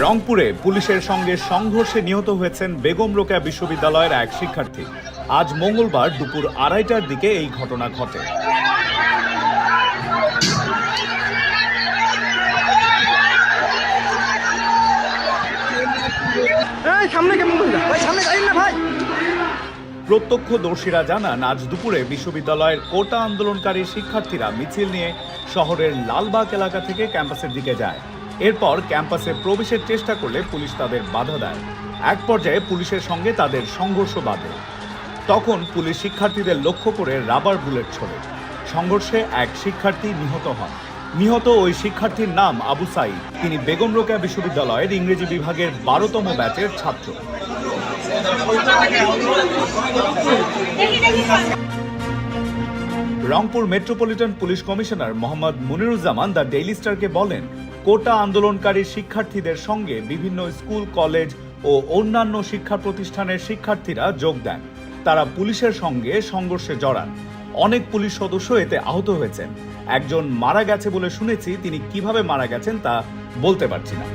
রংপুরে পুলিশের সঙ্গে সংঘর্ষে নিহত হয়েছেন বেগম রোকেয়া বিশ্ববিদ্যালয়ের এক শিক্ষার্থী। আজ মঙ্গলবার দুপুর 2:30টার দিকে এই ঘটনা ঘটে। প্রত্যক্ষদর্শীরা জানান, আজ দুপুরে বিশ্ববিদ্যালয়ের কোটা আন্দোলনকারী শিক্ষার্থীরা মিছিল নিয়ে শহরের লালবাগ এলাকা থেকে ক্যাম্পাসের দিকে যায়। এরপর ক্যাম্পাসে প্রবেশের চেষ্টা করলে পুলিশ তাদের বাধা দেয়। এক পর্যায়ে পুলিশের সঙ্গে তাদের সংঘর্ষ বাধে। তখন পুলিশ শিক্ষার্থীদের লক্ষ্য করে রাবার বুলেট ছোড়ে। সংঘর্ষে এক শিক্ষার্থী নিহত হন। নিহত ওই শিক্ষার্থীর নাম আবু সাঈদ। তিনি বেগম রোকেয়া বিশ্ববিদ্যালয়ের ইংরেজি বিভাগের 12তম ব্যাচের ছাত্র। Rangpur metropolitan police commissioner Mohammad Muniruzzaman the daily স্টারকে বলেন, কোটা আন্দোলনকারী শিক্ষার্থীদের সঙ্গে বিভিন্ন স্কুল, কলেজ ও অন্যান্য শিক্ষা প্রতিষ্ঠানের শিক্ষার্থীরা যোগ দেন। তারা পুলিশের সঙ্গে সংঘর্ষে জড়ান। অনেক পুলিশ সদস্য এতে আহত হয়েছেন। একজন মারা গেছে বলে শুনেছি, তিনি কিভাবে মারা গেছেন তা বলতে পারছি না।